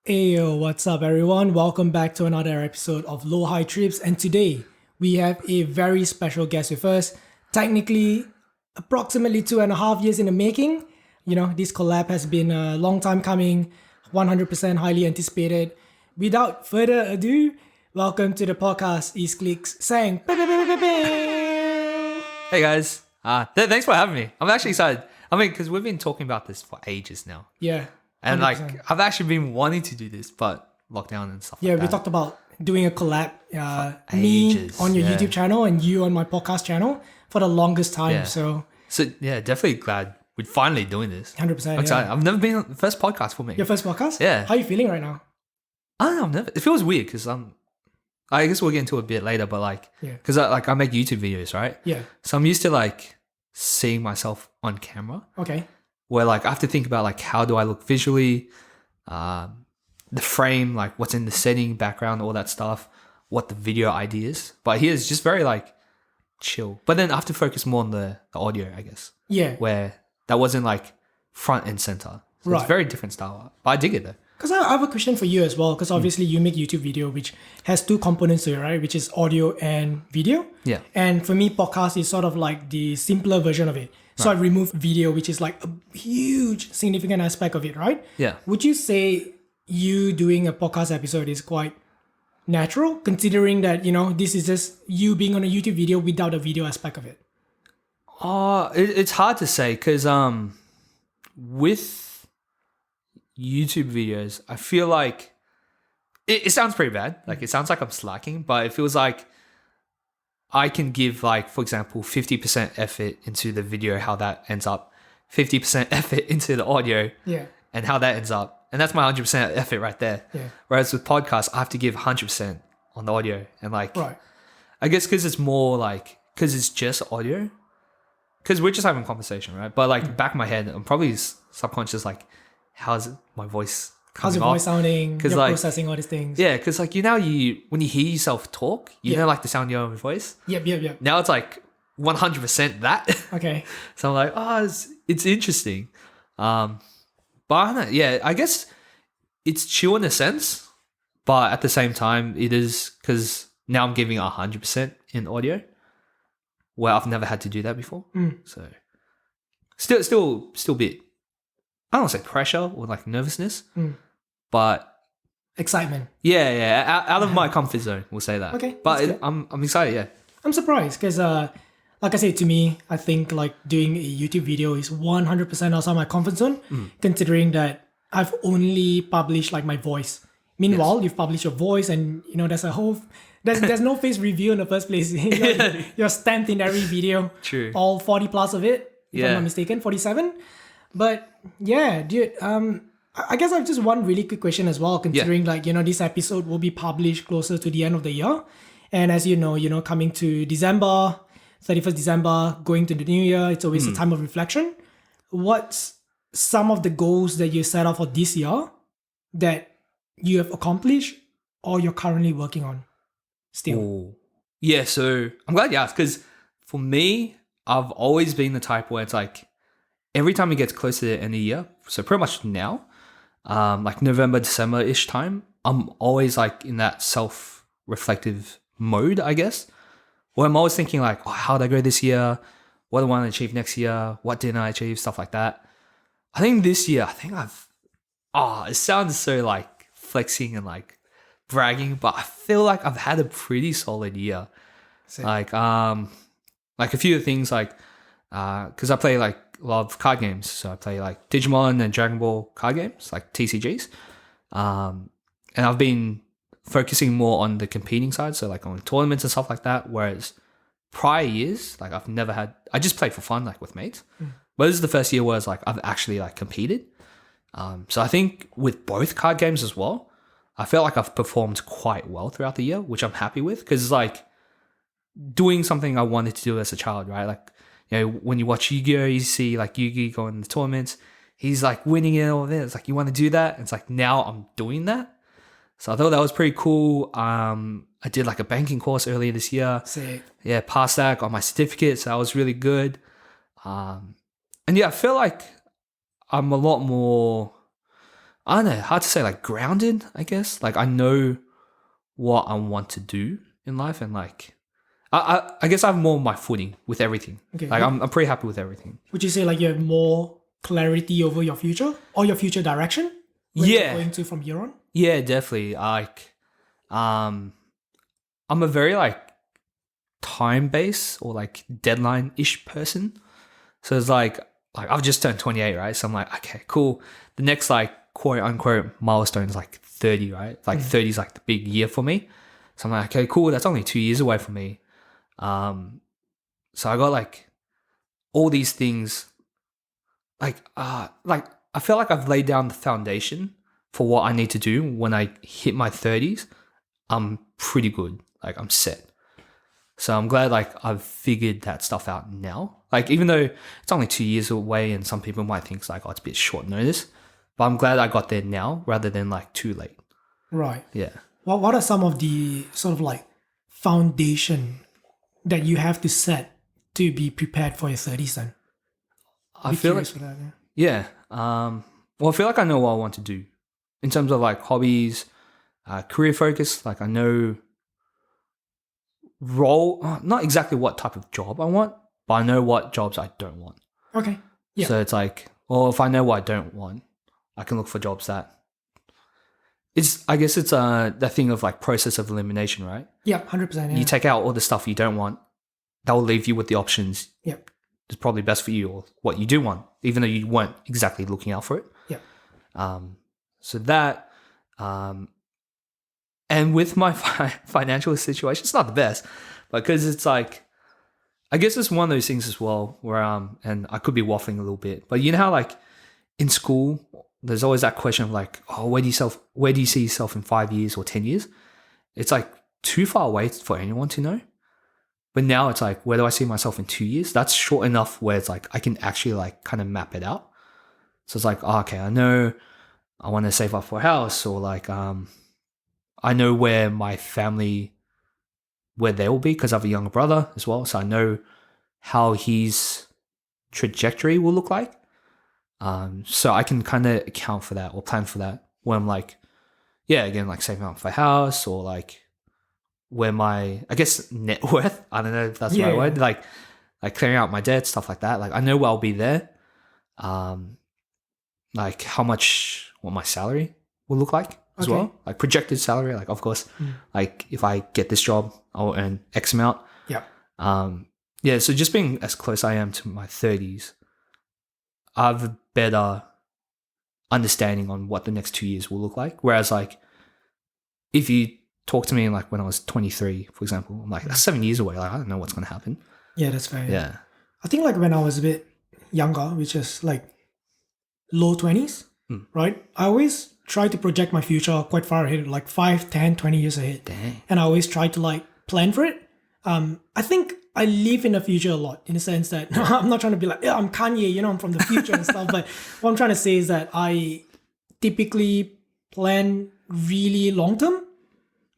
Ayo, what's up everyone? Welcome back to another episode of Low High Trips, and today we have a very special guest with us. Technically, approximately 2.5 years in the making. You know, this collab has been a long time coming, 100% highly anticipated. Without further ado, welcome to the podcast, East Clicks saying Hey guys, thanks for having me. I'm actually excited. I mean, because we've been talking about this for ages now. Yeah. And 100%. I've actually been wanting to do this, but lockdown and stuff Yeah, like that. we talked about doing a collab, me ages, on your yeah. YouTube channel and you on my podcast channel for the longest time. Yeah. So So yeah, definitely glad we're finally doing this. 100%. I'm excited. I've never been on the first podcast for me. Your first podcast? Yeah. How are you feeling right now? I don't know, I've never. It feels weird because I guess we'll get into it a bit later, but Yeah. because I make YouTube videos, right? Yeah. So I'm used to seeing myself on camera. Okay. Where I have to think about how do I look visually, the frame, what's in the setting, background, all that stuff, what the video idea is. But here it's just very chill. But then I have to focus more on the audio, I guess, Yeah. where that wasn't front and center. So Right. It's a very different style. But I dig it though. Because I have a question for you as well. Because obviously you make YouTube video, which has two components to it, right? Which is audio and video. Yeah. And for me, podcast is sort of like the simpler version of it. So I remove video, which is like a huge significant aspect of it, right? Yeah. Would you say you doing a podcast episode is quite natural, considering that, this is just you being on a YouTube video without a video aspect of it? It's hard to say because with YouTube videos, I feel like it sounds pretty bad. It sounds like I'm slacking, but it feels like I can give for example, 50% effort into the video, how that ends up, 50% effort into the audio, Yeah. and how that ends up. And that's my 100% effort right there. Yeah. Whereas with podcasts, I have to give 100% on the audio. And Right. I guess because it's more because it's just audio, because we're just having a conversation, right? But back in my head, I'm probably subconscious, how's my voice How's coming your voice off? sounding? 'Cause, You're processing all these things. Yeah, because when you hear yourself talk, you know the sound of your own voice. Yep. Now it's 100% that. Okay. So I'm it's interesting. But I don't know. Yeah, I guess it's chill in a sense, but at the same time, it is because now I'm giving 100% in audio, where I've never had to do that before. So still a bit, I don't want to say pressure or nervousness, but Excitement. yeah, out of my comfort zone, we'll say that. Okay, But that's good. I'm excited. Yeah. I'm surprised because, like I said, to me, I think doing a YouTube video is 100% outside my comfort zone, considering that I've only published my voice. Meanwhile, you've published your voice, and there's a whole there's no face review in the first place. You're stamped in every video. True. All 40 plus of it, if I'm Yeah. not mistaken, 47. But yeah, dude. I guess I have just one really quick question as well, considering this episode will be published closer to the end of the year. And as you know, coming to December, 31st December, going to the new year, it's always a time of reflection. What's some of the goals that you set out for this year that you have accomplished or you're currently working on still? Ooh. Yeah, so I'm glad you asked because for me, I've always been the type where it's every time it gets close to the end of the year, so pretty much now, November, December-ish time, I'm always in that self-reflective mode, I guess, where I'm always thinking how did I go this year? What do I want to achieve next year? What didn't I achieve? Stuff like that. I think this year, it sounds so flexing and bragging, but I feel I've had a pretty solid year. Same. A few things because I play a lot of card games, so I play Digimon and Dragon Ball card games, TCGs, and I've been focusing more on the competing side, so on tournaments and stuff like that. Whereas prior years, I've never had, I just played for fun, with mates. But this is the first year where it's I've actually competed. So I think with both card games as well, I feel I've performed quite well throughout the year, which I'm happy with because it's doing something I wanted to do as a child, right? When you watch Yu-Gi-Oh, you see Yu-Gi going in the tournaments, he's winning it all of it. It's you want to do that? It's now I'm doing that. So I thought that was pretty cool. I did a banking course earlier this year. Sick. Yeah, passed that, got my certificate, so that was really good. And yeah, I feel I'm a lot more I don't know, hard to say, like grounded, I guess. Like I know what I want to do in life, and like I guess I have more of my footing with everything. Okay. Like I'm pretty happy with everything. Would you say like you have more clarity over your future or your future direction? Where you're going to from here on? Yeah, definitely. Like, I'm a very like time based or like deadline ish person. So it's like I've just turned 28, right? So I'm like, okay, cool. The next like quote unquote milestone is like 30, right? Like 30 is like the big year for me. So I'm like, okay, cool. That's only 2 years away from me. So I got like all these things, like I feel like I've laid down the foundation for what I need to do when I hit my 30s. I'm pretty good. Like I'm set. So I'm glad like I've figured that stuff out now. Like even though it's only 2 years away and some people might think it's like, oh, it's a bit short notice, but I'm glad I got there now rather than like too late. Right. Yeah. Well, what are some of the sort of like foundation that you have to set to be prepared for your 30s then? I feel like, for that, yeah. Well, I feel like I know what I want to do in terms of like hobbies, career focus. Like I know not exactly what type of job I want, but I know what jobs I don't want. Okay. Yeah. So it's like, well, if I know what I don't want, I can look for jobs that I guess it's the thing of like process of elimination, right? Yeah, 100%. Yeah. You take out all the stuff you don't want, that will leave you with the options. Yep. It's probably best for you or what you do want, even though you weren't exactly looking out for it. Yeah. So that, and with my financial situation, it's not the best, but because it's like, I guess it's one of those things as well where, and I could be waffling a little bit, but you know how like in school, there's always that question of like, oh, where do you see yourself in 5 years or 10 years? It's like too far away for anyone to know. But now it's like, where do I see myself in 2 years? That's short enough where it's like, I can actually like kind of map it out. So it's like, oh, okay, I know I want to save up for a house, or like, I know where my family, where they will be because I have a younger brother as well. So I know how his trajectory will look like. So I can kind of account for that or plan for that when I'm like, yeah, again, like saving up for a house, or like where my, I guess, net worth, I don't know if that's the right word, like clearing out my debt, stuff like that. Like I know where I'll be there. Like what my salary will look like as well, like projected salary. Like, of course, like if I get this job, I'll earn X amount. Yeah. Yeah. So just being as close I am to my 30s, I have a better understanding on what the next 2 years will look like. Whereas like, if you talk to me like when I was 23, for example, I'm like, that's 7 years away. Like, I don't know what's going to happen. Yeah, that's fair. Yeah. I think like when I was a bit younger, which is like low 20s, right? I always try to project my future quite far ahead, like 5, 10, 20 years ahead. Dang. And I always try to like plan for it. I think I live in the future a lot in the sense that I'm not trying to be like, yeah, I'm Kanye, I'm from the future and stuff. But what I'm trying to say is that I typically plan really long term,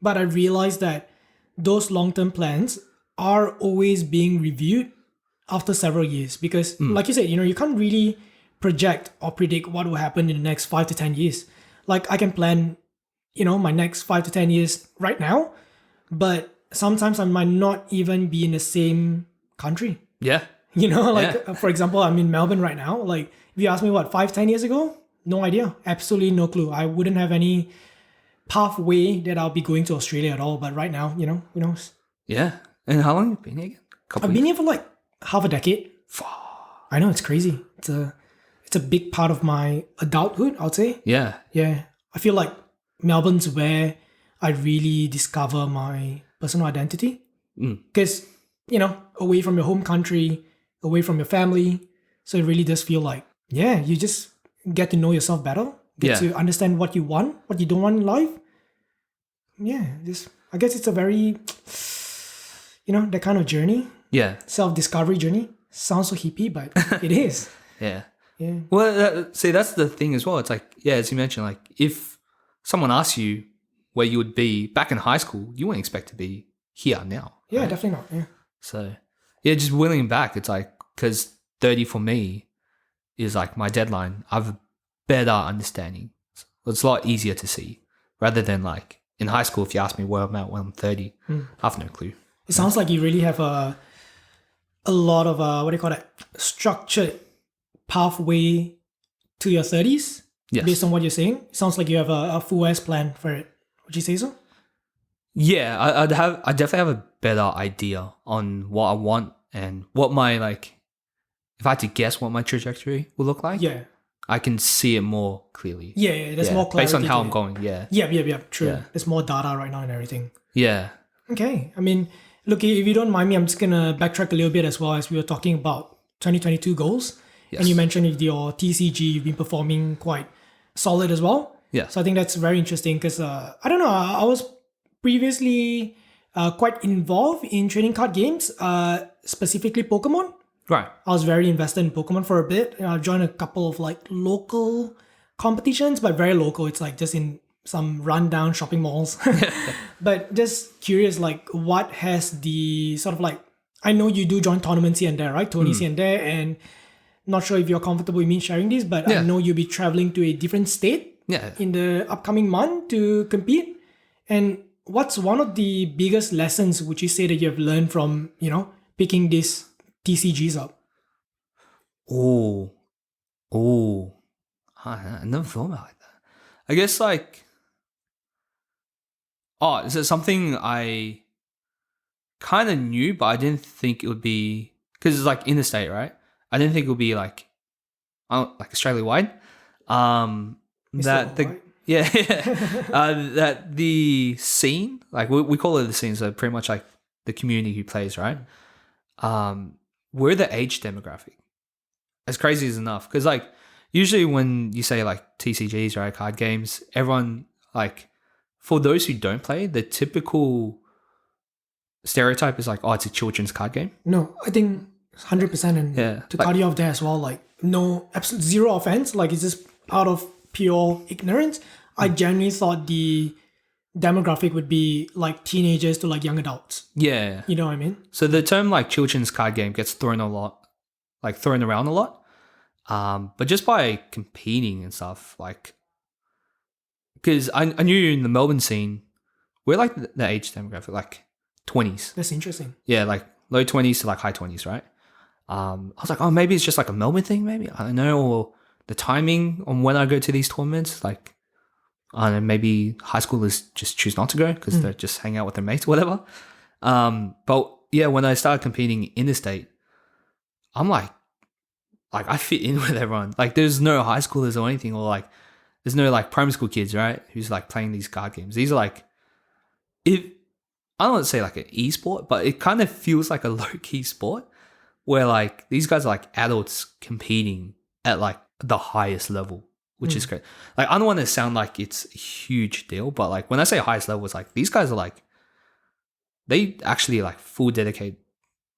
but I realize that those long term plans are always being reviewed after several years because, like you said, you can't really project or predict what will happen in the next 5 to 10 years. Like I can plan, my next 5 to 10 years right now, but sometimes I might not even be in the same country. Yeah. For example, I'm in Melbourne right now. Like if you ask me 5, 10 years ago, no idea. Absolutely no clue. I wouldn't have any pathway that I'll be going to Australia at all. But right now, who knows? Yeah. And how long have you been here again? I've been here for like half a decade. I know, it's crazy. It's a big part of my adulthood, I'd say. Yeah. Yeah. I feel like Melbourne's where I really discover my personal identity. Because, away from your home country, away from your family. So it really does feel like, you just get to know yourself better. Get to understand what you want, what you don't want in life. Yeah. I guess it's a very, that kind of journey. Yeah. Self-discovery journey. Sounds so hippie, but it is. Yeah. Yeah. Well, see, that's the thing as well. It's like, as you mentioned, like if someone asks you where you would be back in high school, you wouldn't expect to be here now. Yeah, right? definitely not. Yeah. So, just wheeling back, it's like, because 30 for me is like my deadline. I have a better understanding. It's a lot easier to see rather than like in high school. If you ask me where I'm at when I'm 30, I have no clue. It sounds like you really have a lot of what do you call it, structured pathway to your 30s. Yes. Based on what you're saying, it sounds like you have a full ass plan for it. Would you say so? Yeah, I definitely have a better idea on what I want and what my like. If I had to guess what my trajectory will look like, Yeah. I can see it more clearly. Yeah, there's more clarity. based on how to I'm it. going. Yeah. Yeah, true. Yeah. There's more data right now and everything. Yeah. Okay. I mean, look, if you don't mind me, I'm just going to backtrack a little bit as well as we were talking about 2022 goals. Yes. And you mentioned with your TCG, you've been performing quite solid as well. Yeah. So I think that's very interesting because, I don't know, I was previously quite involved in trading card games, specifically Pokemon. Right. I was very invested in Pokemon for a bit. I've joined a couple of like local competitions, but very local. It's like just in some rundown shopping malls. But just curious, like what has the sort of like, I know you do join tournaments here and there, right? Tourneys here and there. And not sure if you're comfortable with me sharing this, but I know you'll be traveling to a different state in the upcoming month to compete. And what's one of the biggest lessons would you say that you have learned from, picking these TCGs up? I never thought about it like that. I guess like, is it something I kind of knew, but I didn't think it would be, because it's like interstate, right? I didn't think it would be like Australia wide. That the scene, like we call it the scene, so pretty much like the community who plays, right? We're the age demographic. As crazy as enough, because like usually when you say like TCGs, right, card games, everyone like, for those who don't play, the typical stereotype is like, oh, it's a children's card game. No, I think 100%, and to cut you off there as well, like no, absolute zero offense, like it's just out of pure ignorance. I genuinely thought the demographic would be like teenagers to like young adults. Yeah. You know what I mean? So the term like children's card game gets thrown around a lot. But just by competing and stuff, like, because I knew in the Melbourne scene, we're like the age demographic, like 20s. That's interesting. Yeah, like low 20s to like high 20s, right? I was like, oh, maybe it's just like a Melbourne thing, maybe. I don't know. Or the timing on when I go to these tournaments, like, I don't know, maybe high schoolers just choose not to go because they're just hanging out with their mates or whatever. But yeah, when I started competing interstate, I'm like I fit in with everyone. Like there's no high schoolers or anything, or like there's no like primary school kids, right? Who's like playing these card games. These are like, I don't want to say like an e-sport, but it kind of feels like a low-key sport where like these guys are like adults competing at like the highest level, which is great. Like I don't want to sound like it's a huge deal, but like when I say highest level, it's like these guys are like, they actually like full dedicate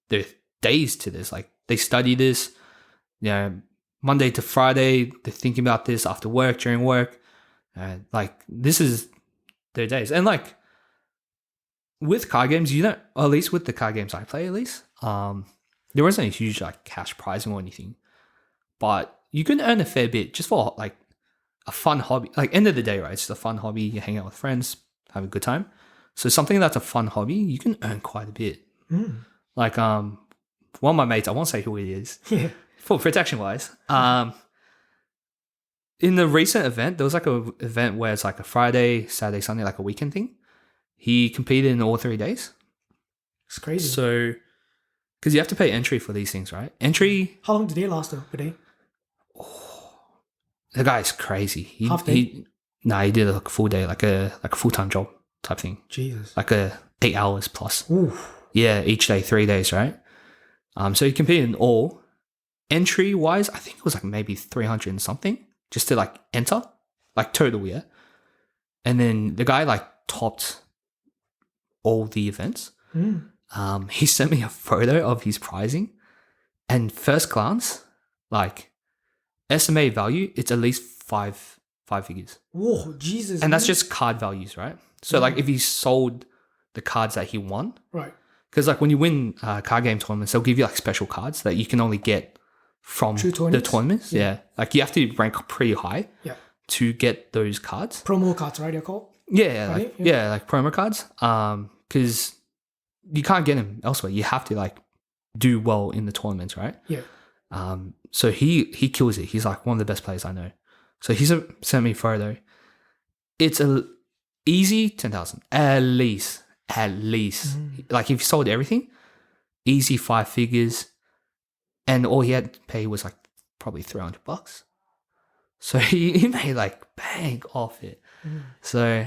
their days to this. Like they study this, Monday to Friday, they're thinking about this after work, during work. Like this is their days. And like with card games, you don't, or at least with the card games I play, at least, there wasn't a huge like cash prizing or anything, but you can earn a fair bit just for like a fun hobby. Like end of the day, right? It's just a fun hobby. You hang out with friends, have a good time. So something that's a fun hobby, you can earn quite a bit. Like one of my mates, I won't say who it is, for protection wise. In the recent event, there was like a event where it's like a Friday, Saturday, Sunday, like a weekend thing. He competed in all 3 days. It's crazy. So, because you have to pay entry for these things, right? Entry. How long did they last though, per day? The guy's crazy. Half day? He did like a full day, like a full-time job type thing. Jesus. Like 8 hours plus. Oof. Yeah, each day, 3 days, right? So he competed in all. Entry wise, I think it was like maybe 300 and something just to like enter, like total, yeah. And then the guy like topped all the events. He sent me a photo of his pricing, and first glance, like estimated value, it's at least five figures. Whoa, Jesus. And that's just card values, right? So like if he sold the cards that he won, right? Because like when you win card game tournaments, they'll give you like special cards that you can only get from the tournaments. Yeah. Like you have to rank pretty high to get those cards. Promo cards, right? They're called. Yeah, Right? like like promo cards. Because you can't get them elsewhere. You have to like do well in the tournaments, right? Yeah. So he kills it. He's like one of the best players I know. So he's sent me a photo. It's a easy 10,000 at least. Like if he sold everything, easy 5 figures, and all he had to pay was like probably $300. So he made like bank off it. So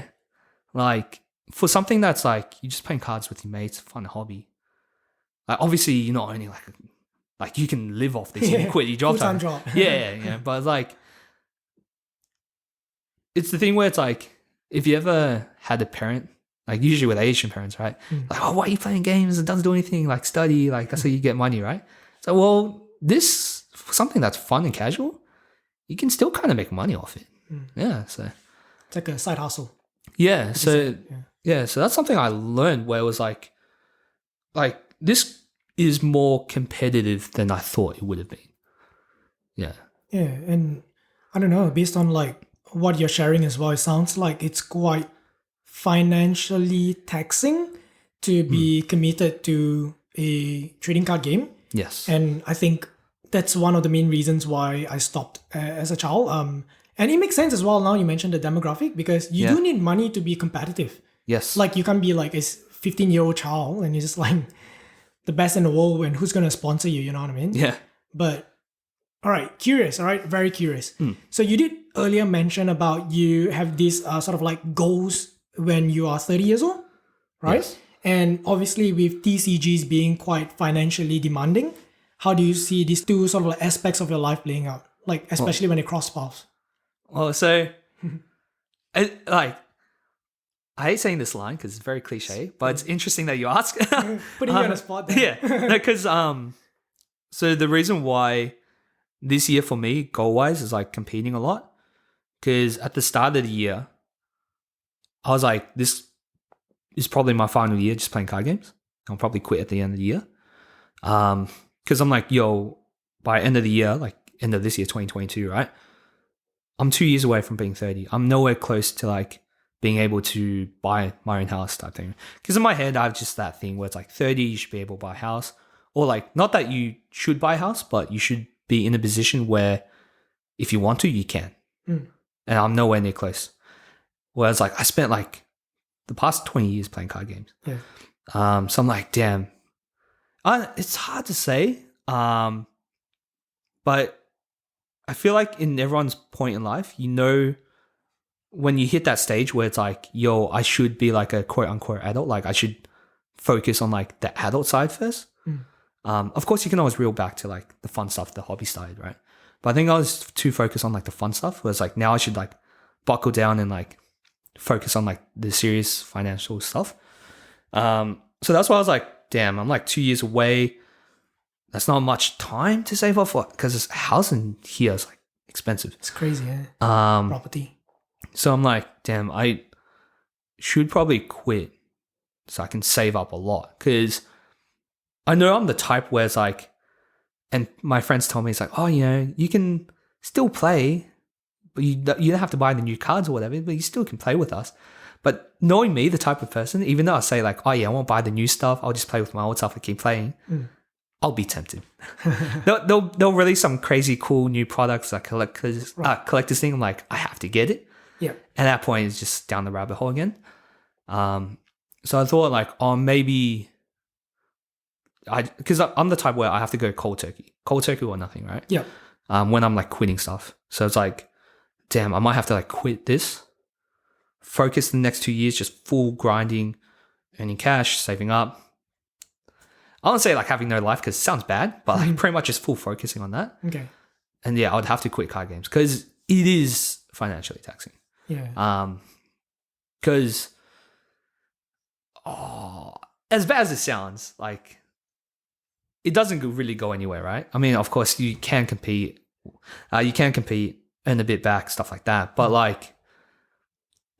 like for something that's like you're just playing cards with your mates, fun hobby. Like obviously you're not only like you can live off this and you quit your job. Full-time job. yeah. But like it's the thing where it's like if you ever had a parent, like usually with Asian parents, right? Like, oh, why are you playing games? It doesn't do anything. Like study, like that's how you get money, right? So well, this something that's fun and casual, you can still kind of make money off it. Yeah, so It's like a side hustle. yeah, so so that's something I learned where it was like this is more competitive than I thought it would have been. Yeah. Yeah, and I don't know, based on like what you're sharing as well, it sounds like it's quite financially taxing to be committed to a trading card game. Yes. And I think that's one of the main reasons why I stopped as a child. And it makes sense as well now you mentioned the demographic because you do need money to be competitive. Yes. Like you can't be like a 15-year-old child and you're just like the best in the world and who's going to sponsor you, you know what I mean? Yeah. But all right, curious, all right, very curious. So you did earlier mention about you have these sort of like goals when you are 30 years old, right? Yes. And obviously with TCGs being quite financially demanding, how do you see these two sort of like aspects of your life playing out? Like especially when they cross paths. Well, so I hate saying this line because it's very cliche, but it's interesting that you ask. Putting you on the spot there. Yeah, because so the reason why this year for me, goal-wise, is like competing a lot. Because at the start of the year, I was like, this is probably my final year just playing card games. I'll probably quit at the end of the year. Because I'm like, yo, by end of the year, like end of this year, 2022, right? I'm 2 years away from being 30. I'm nowhere close to like being able to buy my own house type thing. Because in my head, I have just that thing where it's like 30, you should be able to buy a house. Or like, not that you should buy a house, but you should be in a position where if you want to, you can. And I'm nowhere near close. Whereas like I spent like the past 20 years playing card games. Yeah. So I'm like, damn. It's hard to say. But I feel like in everyone's point in life, you know, when you hit that stage where it's like, yo, I should be like a quote unquote adult. Like I should focus on like the adult side first. Of course, you can always reel back to like the fun stuff, the hobby side, right? But I think I was too focused on like the fun stuff. Where it's like now I should like buckle down and like focus on like the serious financial stuff. So that's why I was like, damn, I'm like 2 years away. That's not much time to save up for because housing here is like expensive. It's crazy, eh? Property. So I'm like, damn, I should probably quit so I can save up a lot because I know I'm the type where it's like, and my friends told me, it's like, oh, you know, you can still play, but you don't have to buy the new cards or whatever, but you still can play with us. But knowing me, the type of person, even though I say like, oh yeah, I won't buy the new stuff, I'll just play with my old stuff and keep playing, I'll be tempted. they'll release some crazy cool new products like collectors thing. I'm like, I have to get it. Yeah. At that point, it's just down the rabbit hole again. So I thought like, oh, maybe because I'm the type where I have to go cold turkey or nothing, right? Yeah. When I'm like quitting stuff. So it's like, damn, I might have to like quit this, focus the next 2 years, just full grinding, earning cash, saving up. I don't say like having no life because it sounds bad, but like pretty much just full focusing on that. Okay. And yeah, I would have to quit card games because it is financially taxing. Yeah. Because as bad as it sounds, like it doesn't really go anywhere, right? I mean, of course, you can compete, earn a bit back, stuff like that. But like,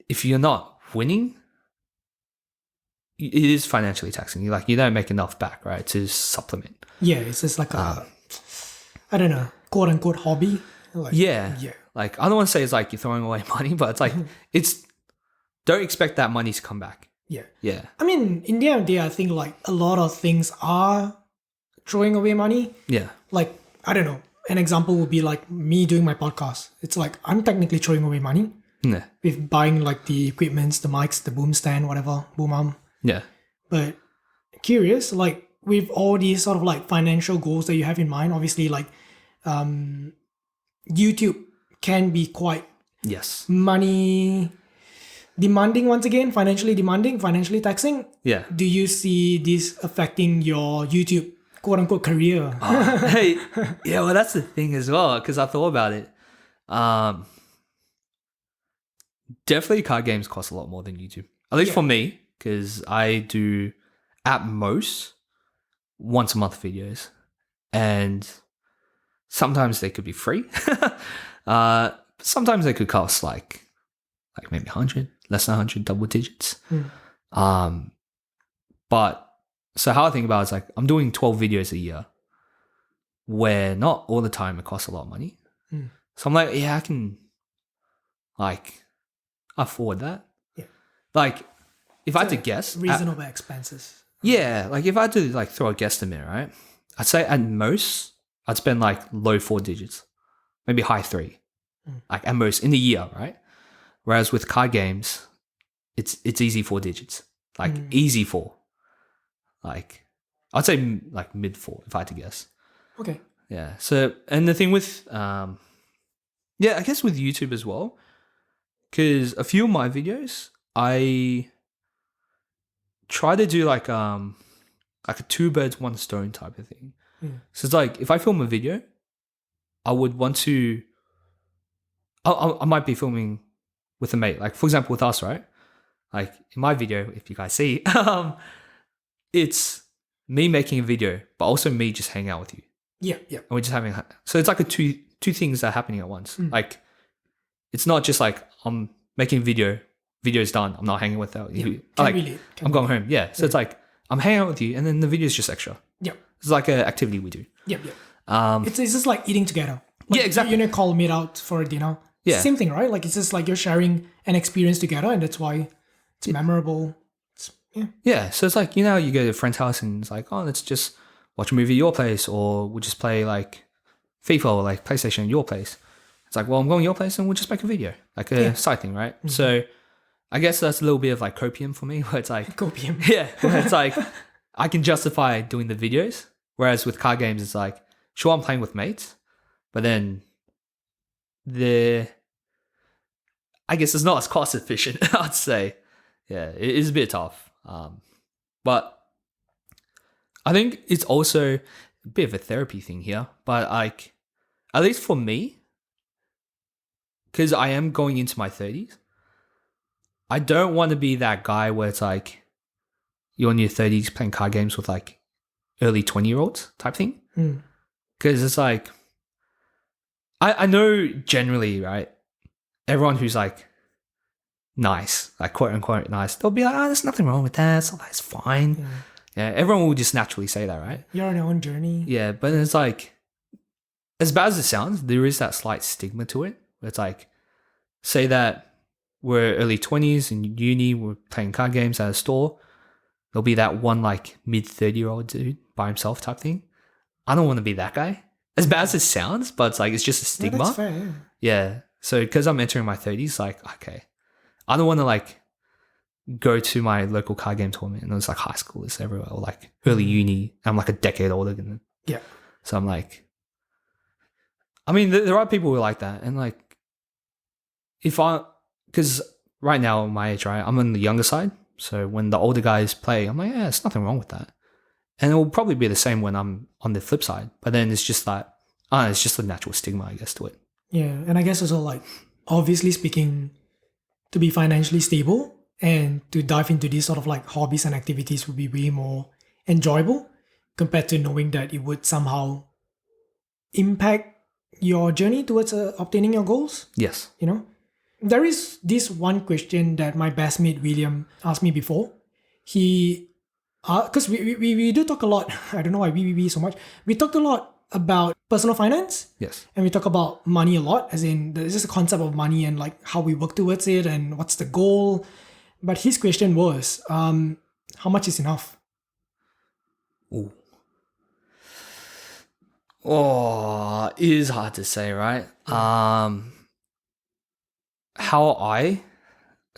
if you're not winning, it is financially taxing. You don't make enough back, right, to supplement. Yeah, it's just like a, I don't know, quote unquote hobby. Like, Yeah. yeah. Like, I don't want to say it's like you're throwing away money, but it's like, don't expect that money to come back. Yeah. Yeah. I mean, in the end of the day, I think like a lot of things are throwing away money. Yeah. Like, I don't know. An example would be like me doing my podcast. It's like I'm technically throwing away money Yeah. with buying like the equipments, the mics, the boom stand, whatever, boom arm. Yeah. But curious, like with all these sort of like financial goals that you have in mind, obviously like YouTube can be quite Yes. money demanding once again, financially demanding, financially taxing. Yeah. Do you see this affecting your YouTube quote unquote career? Hey, yeah, well, that's the thing as well, because I thought about it. Definitely card games cost a lot more than YouTube. At least for me, because I do at most once a month videos. And sometimes they could be free. Sometimes they could cost like maybe 100, less than 100, double digits. But so how I think about it is like I'm doing 12 videos a year where not all the time it costs a lot of money. So I'm like, yeah, I can like afford that. Yeah. Like if I had to guess, reasonable expenses. yeah, like if I had to like throw a guesstimate, right? I'd say at most I'd spend like low 4 digits, maybe high 3, like at most in a year, right? Whereas with card games, it's easy 4 digits, like easy 4. Like I'd say like mid 4 if I had to guess. Okay. Yeah. So and the thing with I guess with YouTube as well, because a few of my videos I try to do like a 2 birds 1 stone type of thing. So it's like if I film a video, I would want to. I might be filming with a mate, like for example with us, right? Like in my video, if you guys see, it's me making a video, but also me just hanging out with you. Yeah, yeah. And we're just having. So it's like a two things that are happening at once. Like it's not just like I'm making a video, video's done, I'm not hanging with you. I'm going home. Yeah. So it's like I'm hanging out with you, and then the video is just extra. Yeah. It's like an activity we do. Yeah, yeah. It's just like eating together. Like, yeah, exactly. You call meet out for dinner. Yeah. Same thing, right? Like it's just like you're sharing an experience together, and that's why it's memorable. Yeah. So it's like, you go to a friend's house and it's like, oh, let's just watch a movie at your place, or we'll just play like FIFA or like PlayStation at your place. It's like, well, I'm going to your place and we'll just make a video, like a side thing, right? So I guess that's a little bit of like copium for me, where it's like copium. Yeah, where it's like I can justify doing the videos, whereas with card games, it's like, sure, I'm playing with mates, but then I guess it's not as cost efficient. I'd say, yeah, it is a bit tough. But I think it's also a bit of a therapy thing here. But like, at least for me, because I am going into my 30s, I don't want to be that guy where it's like you're in your 30s playing card games with like early 20-year-olds type thing. Because it's like, I know generally, right, everyone who's like nice, like quote unquote nice, they'll be like, oh, there's nothing wrong with that. It's fine. Yeah, everyone will just naturally say that, right? You're on your own journey. Yeah, but it's like, as bad as it sounds, there is that slight stigma to it. Where it's like, say that we're early 20s in uni, we're playing card games at a store. There'll be that one like mid 30-year-old dude by himself type thing. I don't want to be that guy. As bad as it sounds, but it's like, it's just a stigma. Yeah, that's fair, yeah. So because I'm entering my 30s, like, okay, I don't want to like go to my local card game tournament and there's like high schoolers everywhere, or like early uni. I'm like a decade older than them. Yeah. So I'm like, I mean, there are people who are like that. And like, because right now, my age, right, I'm on the younger side. So when the older guys play, I'm like, yeah, there's nothing wrong with that. And it will probably be the same when I'm on the flip side. But then it's just like, it's just a natural stigma, I guess, to it. Yeah. And I guess also like, obviously speaking, to be financially stable and to dive into these sort of like hobbies and activities would be way more enjoyable compared to knowing that it would somehow impact your journey towards obtaining your goals. Yes. There is this one question that my best mate William asked me before. Because we do talk a lot. I don't know why we so much. We talked a lot about personal finance. Yes. And we talk about money a lot, as in there's just a concept of money and like how we work towards it and what's the goal. But his question was, how much is enough? Ooh. Oh, it is hard to say, right? How I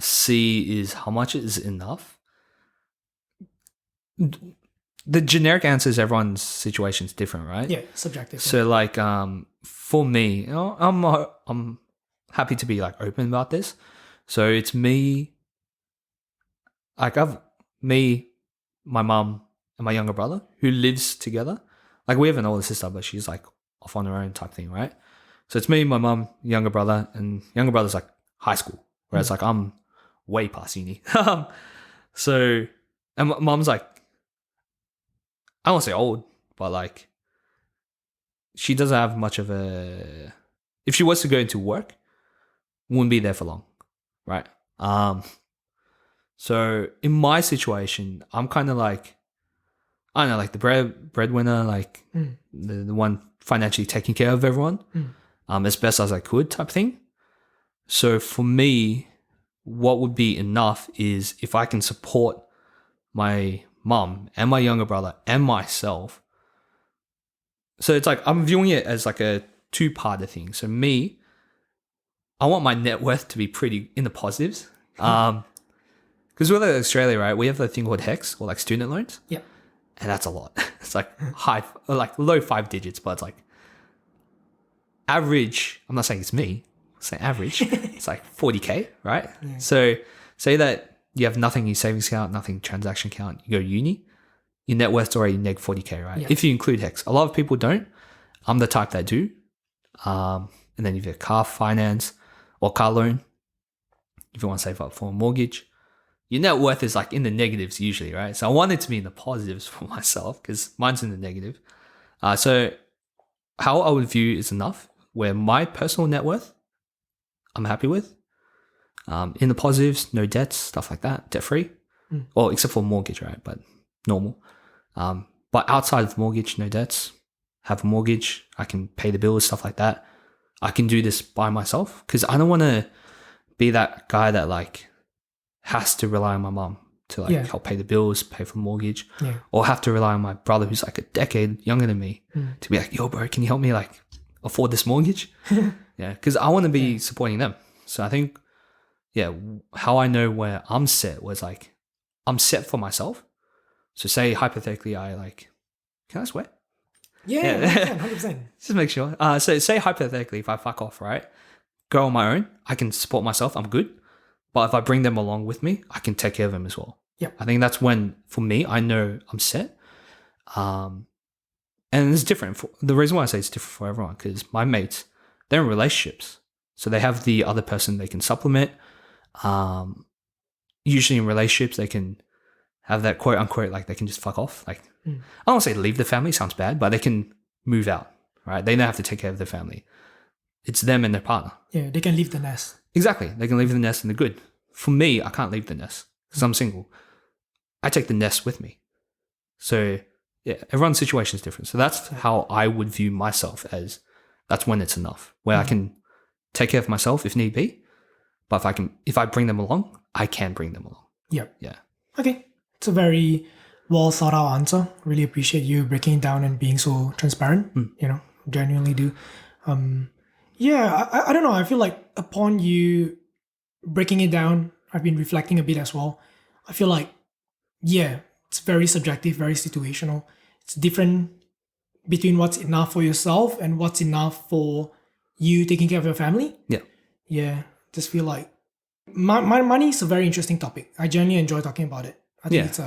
see is how much is enough. The generic answer is everyone's situation is different, right? Yeah, subjective. So like for me, I'm happy to be like open about this. So it's me, like my mum and my younger brother who lives together. Like we have an older sister, but she's like off on her own type thing, right? So it's me, my mum, younger brother, and younger brother's like high school, whereas like I'm way past uni. So and mum's like, I don't want to say old, but like she doesn't have much of a. If she was to go into work, wouldn't be there for long, right? So in my situation, I'm kind of like, I don't know, like the breadwinner, like the one financially taking care of everyone, as best as I could, type thing. So for me, what would be enough is if I can support my mum and my younger brother and myself. So it's like I'm viewing it as like a two-parter thing. So me, I want my net worth to be pretty in the positives. Because we're like Australia, right? We have a thing called HEX, or like student loans. Yeah. And that's a lot. It's like low 5 digits, but it's like average. I'm not saying it's me. I'm saying average. It's like 40K, right? Yeah. So say that you have nothing in your savings account, nothing transaction account, you go to uni, your net worth's already neg 40K, right? Yeah. If you include HEX. A lot of people don't. I'm the type that do. And then you've got car finance or car loan. If you want to save up for a mortgage, your net worth is like in the negatives usually, right? So I want it to be in the positives for myself because mine's in the negative. So how I would view is enough, where my personal net worth, I'm happy with. In the positives, no debts, stuff like that, debt free. Well, except for mortgage, right? But normal. But outside of mortgage, no debts, have a mortgage, I can pay the bills, stuff like that. I can do this by myself because I don't want to be that guy that like has to rely on my mum to like help pay the bills, pay for mortgage, or have to rely on my brother who's like a decade younger than me to be like, yo, bro, can you help me like afford this mortgage? Yeah, because I want to be supporting them. So I think, how I know where I'm set was like, I'm set for myself. So say hypothetically, I like, can I swear? Yeah, 100%. Just make sure. So say hypothetically, if I fuck off, right, go on my own, I can support myself, I'm good. But if I bring them along with me, I can take care of them as well. Yeah. I think that's when, for me, I know I'm set. And it's different. The reason why I say it's different for everyone, because my mates, they're in relationships. So they have the other person they can supplement. Usually in relationships, they can have that quote unquote, like they can just fuck off. Like, I don't want to say leave the family, sounds bad, but they can move out, right? They don't have to take care of their family. It's them and their partner. Yeah, they can leave the nest. Exactly. They can leave the nest and the good. For me, I can't leave the nest because I'm single. I take the nest with me. So yeah, everyone's situation is different. So that's how I would view myself as that's when it's enough, where I can take care of myself if need be. But if I bring them along, I can bring them along. Yep. Yeah. Okay. It's a very well thought out answer. Really appreciate you breaking it down and being so transparent. You know, genuinely do. I don't know. I feel like upon you breaking it down, I've been reflecting a bit as well. I feel like, it's very subjective, very situational. It's different between what's enough for yourself and what's enough for you taking care of your family. Yeah. Yeah. Just feel like my money is a very interesting topic. I genuinely enjoy talking about it. I think it's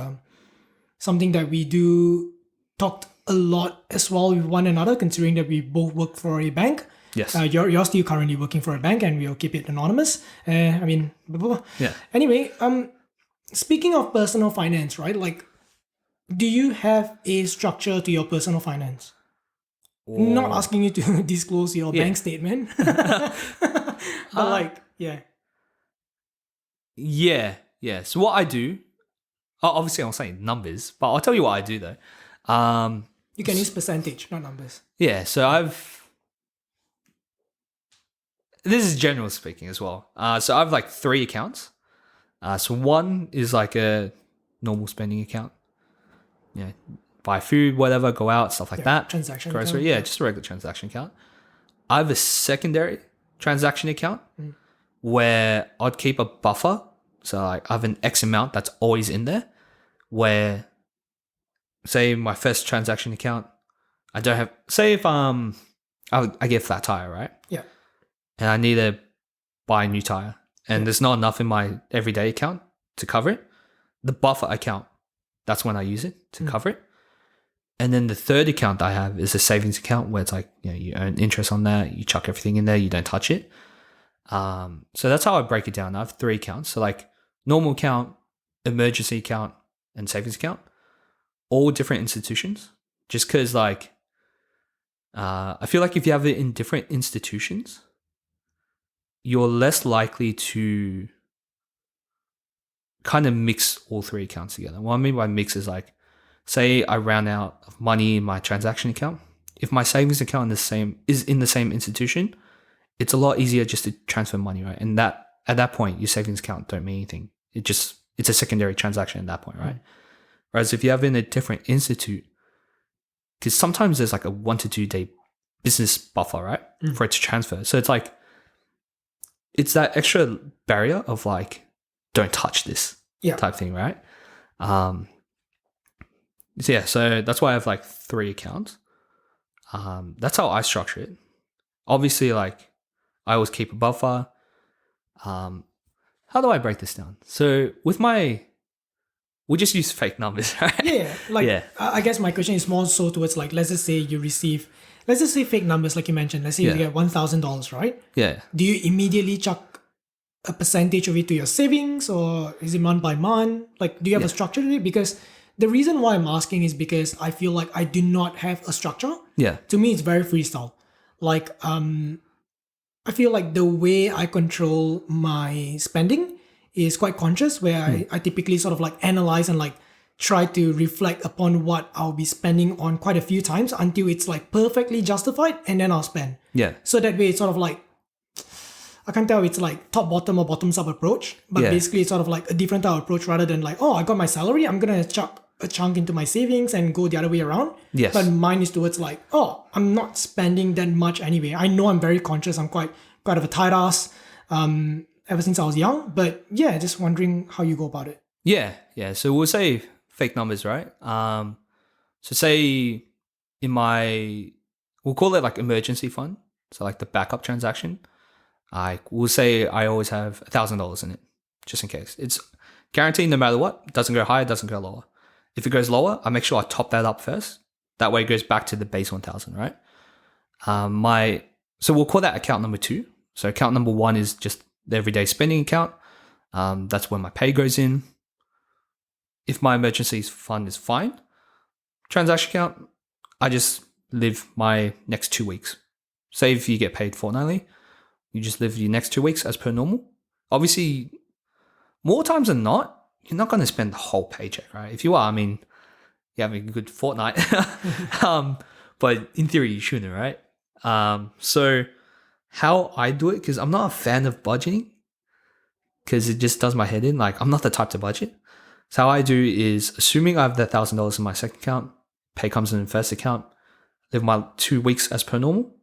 something that we do talked a lot as well with one another, considering that we both work for a bank. Yes. You're still currently working for a bank, and we'll keep it anonymous. Anyway, speaking of personal finance, right? Like, do you have a structure to your personal finance? Not asking you to disclose your bank statement, but Yeah. So what I do, obviously I'm saying numbers, but I'll tell you what I do though. You can use percentage, not numbers. Yeah, so this is general speaking as well. So I have like 3 accounts. So one is like a normal spending account. Yeah, buy food, whatever, go out, stuff like that. Transaction Grocery, account. yeah, just a regular transaction account. I have a secondary transaction account where I'd keep a buffer. So like I have an X amount that's always in there where, say my first transaction account, I don't have, say if I get a flat tire, right? Yeah. And I need to buy a new tire and there's not enough in my everyday account to cover it. The buffer account, that's when I use it to cover it. And then the third account I have is a savings account where it's like, you earn interest on that, you chuck everything in there, you don't touch it. So that's how I break it down. I have 3 accounts. So like normal account, emergency account, and savings account, all different institutions. Just because like, I feel like if you have it in different institutions, you're less likely to kind of mix all 3 accounts together. What I mean by mix is like, say I round out of money in my transaction account. If my savings account is in the same institution, it's a lot easier just to transfer money, right? And that at that point, your savings account don't mean anything. It's a secondary transaction at that point, right? Whereas if you have in a different institute, because sometimes there's like a 1 to 2 day business buffer, right, for it to transfer. So it's like it's that extra barrier of like, don't touch this type thing, right? So that's why I have like 3 accounts. That's how I structure it. Obviously, like I always keep a buffer. How do I break this down? So we just use fake numbers, right? Yeah. I guess my question is more so towards like, let's just say fake numbers, like you mentioned. Let's say you get $1,000, right? Yeah. Do you immediately chuck a percentage of it to your savings, or is it month by month? Like, do you have a structure to it? Because the reason why I'm asking is because I feel like I do not have a structure. Yeah. To me, it's very freestyle. Like, I feel like the way I control my spending is quite conscious, where I typically sort of like analyze and like try to reflect upon what I'll be spending on quite a few times until it's like perfectly justified, and then I'll spend. Yeah. So that way it's sort of like, I can't tell if it's like top bottom or bottoms up approach, but basically it's sort of like a different type of approach rather than like, oh, I got my salary, I'm gonna chuck a chunk into my savings and go the other way around. Yes. But mine is towards like, oh, I'm not spending that much anyway. I know I'm very conscious. I'm quite of a tight ass ever since I was young. But yeah, just wondering how you go about it. Yeah. So we'll say fake numbers, right? So say we'll call it like emergency fund. So like the backup transaction. We'll say I always have $1,000 in it, just in case. It's guaranteed no matter what. It doesn't go higher, it doesn't go lower. If it goes lower, I make sure I top that up first. That way it goes back to the base 1,000, right? So we'll call that account number 2. So account number 1 is just the everyday spending account. That's where my pay goes in. If my emergency fund is fine, transaction account, I just live my next 2 weeks. Say if you get paid fortnightly, you just live your next 2 weeks as per normal. Obviously, more times than not, you're not going to spend the whole paycheck, right? If you are, I mean, you're having a good fortnight. But in theory, you shouldn't, right? So how I do it, because I'm not a fan of budgeting, because it just does my head in. Like, I'm not the type to budget. So how I do is, assuming I have that $1,000 in my second account, pay comes in the first account, live my 2 weeks as per normal.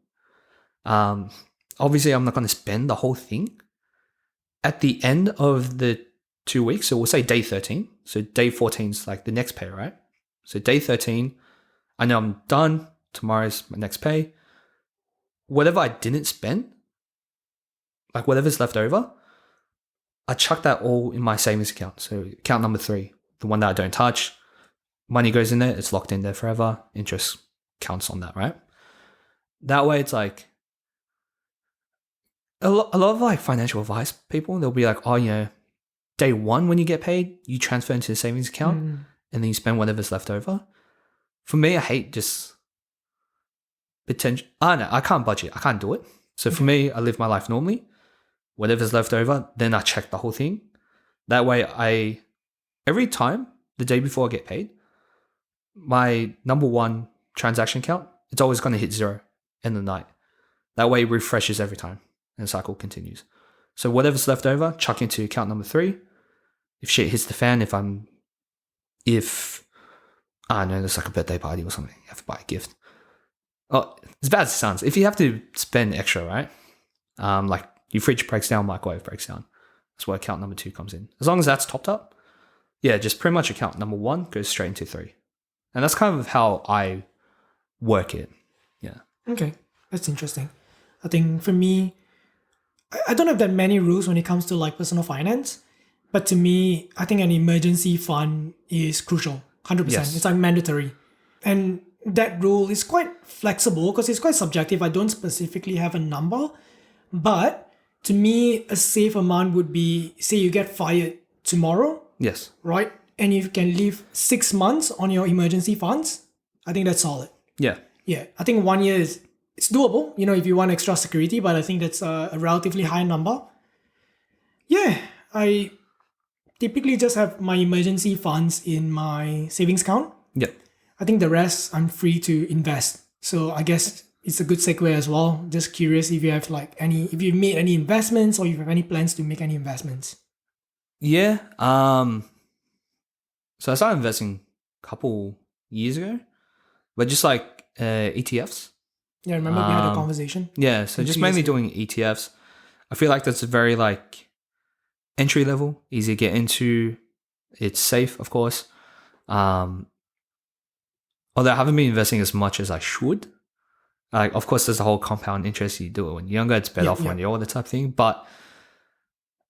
Obviously, I'm not going to spend the whole thing. At the end of the 2 weeks, so we'll say day 13. So day 14 is like the next pay, right? So day 13, I know I'm done. Tomorrow's my next pay. Whatever I didn't spend, like whatever's left over, I chuck that all in my savings account. So account number 3, the one that I don't touch. Money goes in there. It's locked in there forever. Interest counts on that, right? That way, it's like a lot of like financial advice people, they'll be like, oh, day 1 when you get paid, you transfer into the savings account and then you spend whatever's left over. For me, I hate just potential. I can't budget. I can't do it. So for me, I live my life normally. Whatever's left over, then I check the whole thing. That way every time, the day before I get paid, my number 1 transaction count, it's always going to hit 0 in the night. That way it refreshes every time and the cycle continues. So whatever's left over, chuck into account number 3. If shit hits the fan, if I don't know, there's like a birthday party or something, you have to buy a gift. Oh, as bad as it sounds, if you have to spend extra, right? Like your fridge breaks down, microwave breaks down. That's where account number 2 comes in. As long as that's topped up, yeah, just pretty much account number 1 goes straight into 3. And that's kind of how I work it. Yeah. Okay, that's interesting. I think for me, I don't have that many rules when it comes to like personal finance. But to me, I think an emergency fund is crucial. 100%. Yes. It's like mandatory. And that rule is quite flexible because it's quite subjective. I don't specifically have a number. But to me, a safe amount would be, say you get fired tomorrow, Yes. right? And you can leave 6 months on your emergency funds. I think that's solid. Yeah. Yeah, I think 1 year it's doable, if you want extra security, but I think that's a relatively high number. Yeah, I typically just have my emergency funds in my savings account. Yeah. I think the rest I'm free to invest. So I guess it's a good segue as well. Just curious if you have if you've made any investments or if you have any plans to make any investments. Yeah. So I started investing a couple years ago, but just like ETFs. Yeah, I remember we had a conversation. Yeah, so just mainly doing ETFs. I feel like that's a very entry level, easy to get into. It's safe, of course. Although I haven't been investing as much as I should. Of course, there's the whole compound interest. You do it when you're younger, it's better off when you're older type thing. But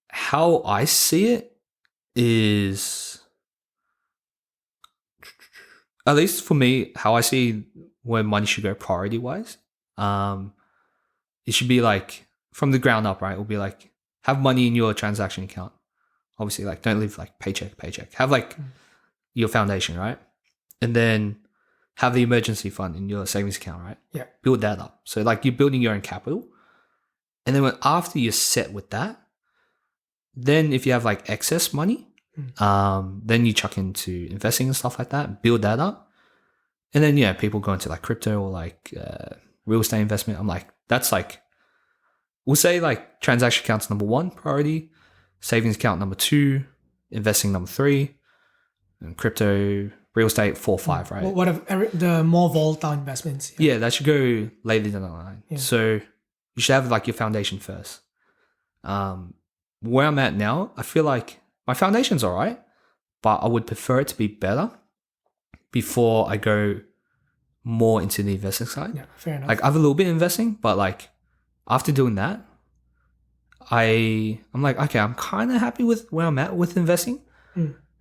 how I see it is, at least for me, how I see where money should go priority wise. It should be from the ground up, right? It will be have money in your transaction account. Obviously, don't live paycheck to paycheck. Have your foundation, right? And then have the emergency fund in your savings account, right? Yeah. Build that up. So you're building your own capital. And then after you're set with that, then if you have excess money, then you chuck into investing and stuff like that, build that up. And then, people go into crypto or real estate investment. I'm that's we'll say transaction accounts number 1 priority, savings account number 2, investing number 3, and crypto, real estate 4, 5, right? What of the more volatile investments? Yeah, that should go later down the line. Yeah. So you should have your foundation first. Where I'm at now, I feel like my foundation's all right, but I would prefer it to be better before I go more into the investing side. Yeah, fair enough. I have a little bit of investing, but after doing that, I'm okay, I'm kind of happy with where I'm at with investing,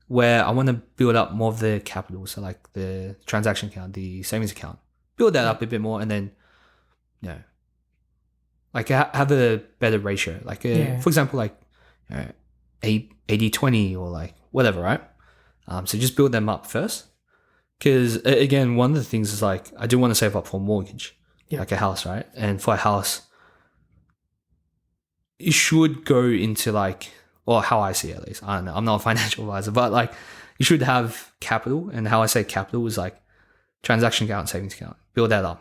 where I want to build up more of the capital. So the transaction account, the savings account, build that up a bit more, and then, have a better ratio. For example, 80-20 or whatever, right? So just build them up first. Because again, one of the things is I do want to save up for a mortgage, a house, right? And for a house, you should go into or how I see it at least. I don't know. I'm not a financial advisor, but you should have capital. And how I say capital is transaction account, savings account. Build that up.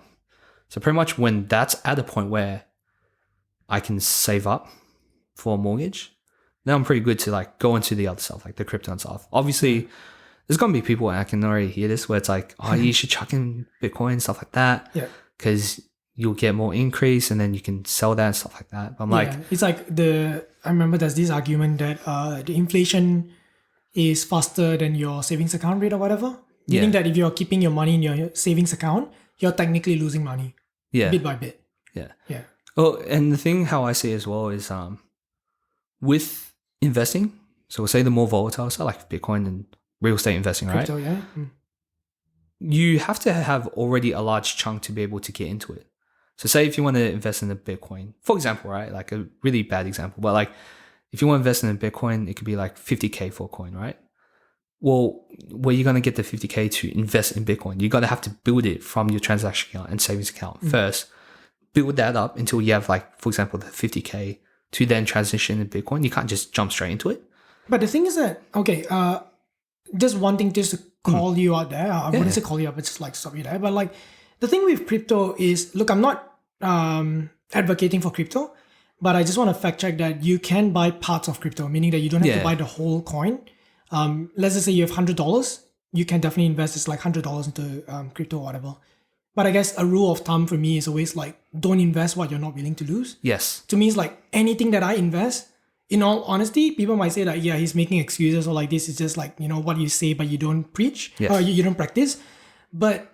So pretty much when that's at a point where I can save up for a mortgage, then I'm pretty good to go into the other stuff, the crypto and stuff. Obviously, there's going to be people, and I can already hear this, where it's oh, you should chuck in Bitcoin, stuff like that. Yeah. Because you'll get more increase and then you can sell that and stuff like that. But I'm it's I remember there's this argument that the inflation is faster than your savings account rate or whatever. Meaning that if you're keeping your money in your savings account, you're technically losing money. Yeah. Bit by bit. Yeah. Yeah. Oh, and the thing how I see it as well is with investing, so we'll say the more volatile stuff like Bitcoin and real estate investing, Crypto, right? yeah. You have to have already a large chunk to be able to get into it. So say if you want to invest in a Bitcoin, for example, right? A really bad example, but if you want to invest in a Bitcoin, it could be $50K for a coin, right? Well, where you're going to get the $50K to invest in Bitcoin, you're going to have to build it from your transaction account and savings account first. Build that up until you have for example, the $50K to then transition in Bitcoin. You can't just jump straight into it. But the thing is that, okay, just one thing just to call you out there. I wouldn't say call you out, but just like stop you there. But like the thing with crypto is, look, I'm not advocating for crypto, but I just want to fact check that you can buy parts of crypto, meaning that you don't have to buy the whole coin. Let's just say you have $100, you can definitely invest just like $100 into crypto or whatever. But I guess a rule of thumb for me is always like, don't invest what you're not willing to lose. Yes. To me, it's like anything that I invest, in all honesty, people might say that, yeah, he's making excuses, or like this is just like, what you say, but you don't preach, or you don't practice. But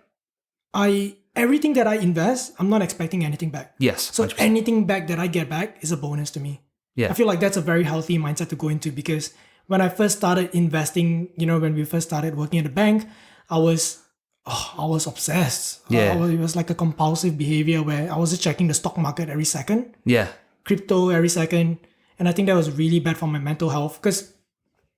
everything that I invest, I'm not expecting anything back. Yes. So 100%. Anything back that I get back is a bonus to me. Yeah. I feel like that's a very healthy mindset to go into, because when I first started investing, when we first started working at the bank, I was obsessed. Yeah. It was like a compulsive behavior where I was just checking the stock market every second. Yeah. Crypto every second. And I think that was really bad for my mental health, because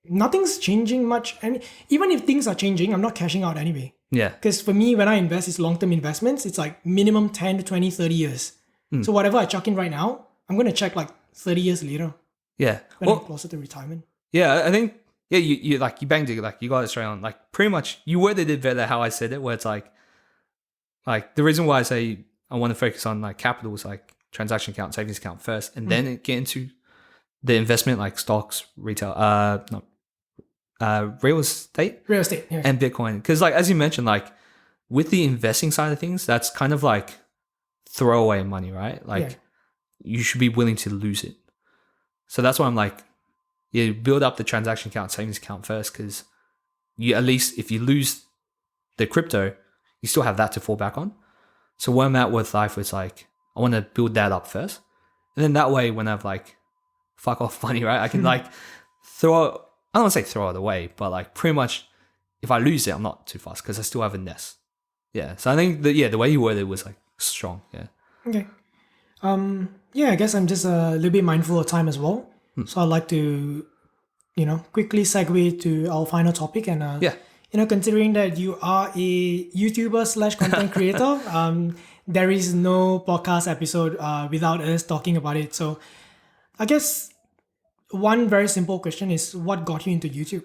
nothing's changing much. I mean, even if things are changing, I'm not cashing out anyway. Yeah. Because for me, when I invest, it's long-term investments. It's like minimum 10 to 20, 30 years. So whatever I chuck in right now, I'm going to check like 30 years later. Yeah. When I'm closer to retirement. Yeah, I think, you banged it, like you got it straight on. Like pretty much, you worded it better how I said it, where it's like the reason why I say I want to focus on like capital is like transaction account, savings account first, and then get into the investment like stocks, retail, real estate, yeah. and Bitcoin. Because like as you mentioned, like with the investing side of things, that's kind of like throwaway money, right? Like you should be willing to lose it. So that's why I'm like, build up the transaction account, savings account first, because you, at least if you lose the crypto, you still have that to fall back on. So where I'm at with life is like, I want to build that up first. And then that way, when I've like fuck off money, right, I can like I don't want to say throw it away, but like pretty much if I lose it, I'm not too fast because I still have a nest. Yeah. So I think that, the way you worded it was like strong. Yeah. Okay. I guess I'm just a little bit mindful of time as well. So I'd like to, quickly segue to our final topic. And, considering that you are a YouTuber / content creator, there is no podcast episode without us talking about it. So I guess one very simple question is, what got you into YouTube?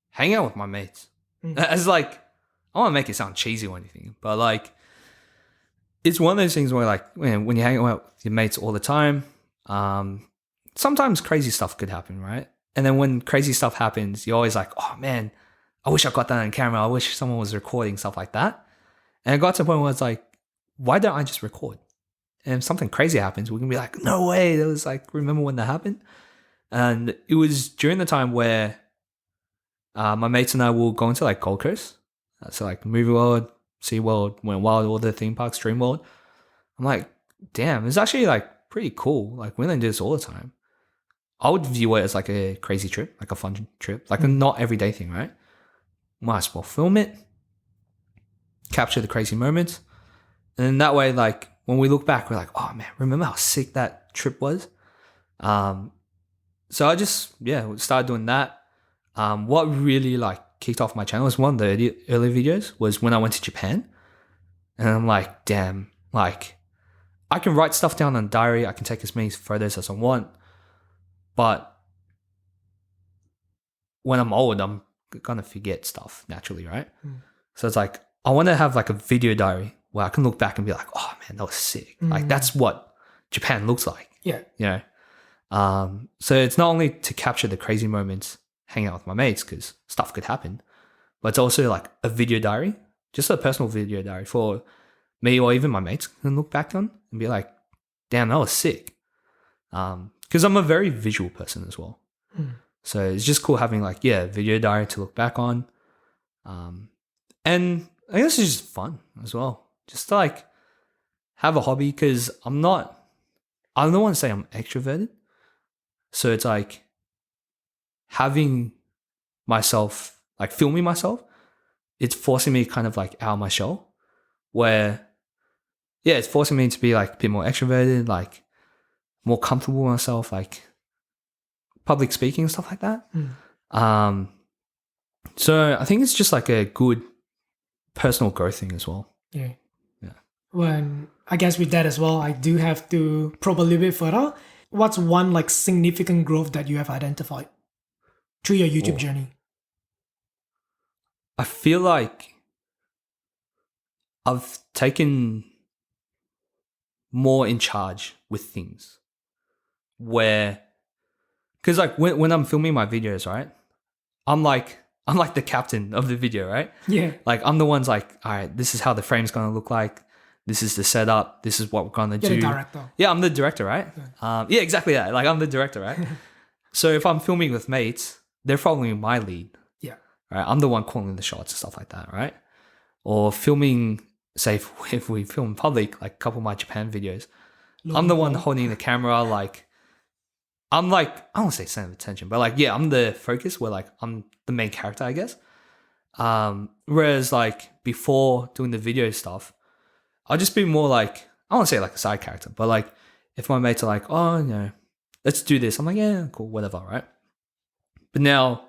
Hang out with my mates. It's like, I don't want to make it sound cheesy or anything, but like, it's one of those things where like when you hang out with your mates all the time, sometimes crazy stuff could happen, right? And then when crazy stuff happens, you're always like, oh man, I wish I got that on camera. I wish someone was recording, stuff like that. And it got to a point where it's like, why don't I just record? And if something crazy happens, we can be like, no way. That was like, remember when that happened? And it was during the time where my mates and I will go into like Gold Coast. So like Movie World, Sea World, Went Wild, all the theme parks, Dream World. I'm like, damn, it's actually like pretty cool. Like we don't do this all the time. I would view it as like a crazy trip, like a fun trip, like a not everyday thing, right? Might as well film it, capture the crazy moments. And then that way, like when we look back, we're like, oh man, remember how sick that trip was? So I just, started doing that. What really like kicked off my channel was one of the early videos was when I went to Japan. And I'm like, damn, like I can write stuff down on a diary. I can take as many photos as I want. But when I'm old, I'm going to forget stuff naturally, right? So it's like, I want to have like a video diary where I can look back and be like, oh man, that was sick. Like that's what Japan looks like. Yeah. So it's not only to capture the crazy moments, hanging out with my mates, because stuff could happen, but it's also like a video diary, just a personal video diary for me or even my mates can look back on and be like, damn, that was sick. Because I'm a very visual person as well. So it's just cool having like, video diary to look back on. And I guess it's just fun as well. Just to like have a hobby, because I don't want to say I'm extroverted. So it's like having myself, like filming myself, it's forcing me kind of like out of my shell where, it's forcing me to be like a bit more extroverted, like more comfortable with myself, like public speaking and stuff like that. So I think it's just like a good personal growth thing as well. Yeah. Well, I guess with that as well, I do have to probe a little bit further. What's one like significant growth that you have identified through your YouTube Oh. journey? I feel like I've taken more in charge with things where, because like when I'm filming my videos, right, I'm like the captain of the video, right? Yeah. Like I'm the one's like, all right, this is how the frame's gonna look like. This is the setup. This is what we're gonna You're do. the director. Yeah, I'm the director, right? Yeah, exactly that. Like I'm the director, right? So if I'm filming with mates, they're following my lead, Yeah. right? I'm the one calling the shots and stuff like that, right? Or filming, say if we film in public, like a couple of my Japan videos, I'm the one holding the camera. Like I'm like, I don't say center of attention, but like, yeah, I'm the focus where like I'm the main character, I guess. Whereas like before doing the video stuff, I'll just be more like, I don't want to say like a side character, but like if my mates are like, oh, you know, let's do this. I'm like, yeah, cool, whatever, right? But now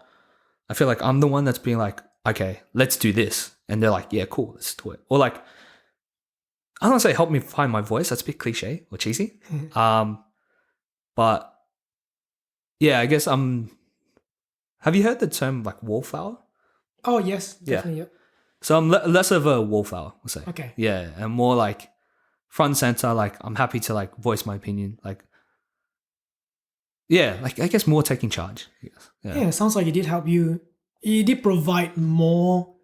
I feel like I'm the one that's being like, okay, let's do this. And they're like, yeah, cool, let's do it. Or like, I don't want to say help me find my voice. That's a bit cliche or cheesy. But yeah, I guess have you heard the term like wallflower? Oh, yes. Yeah. Definitely. Yeah. So I'm less of a wallflower, we'll say. Okay. Yeah, and more like front and center. Like I'm happy to like voice my opinion. Like, yeah, like I guess more taking charge. Yes. Yeah, it sounds like it did help you. It did provide more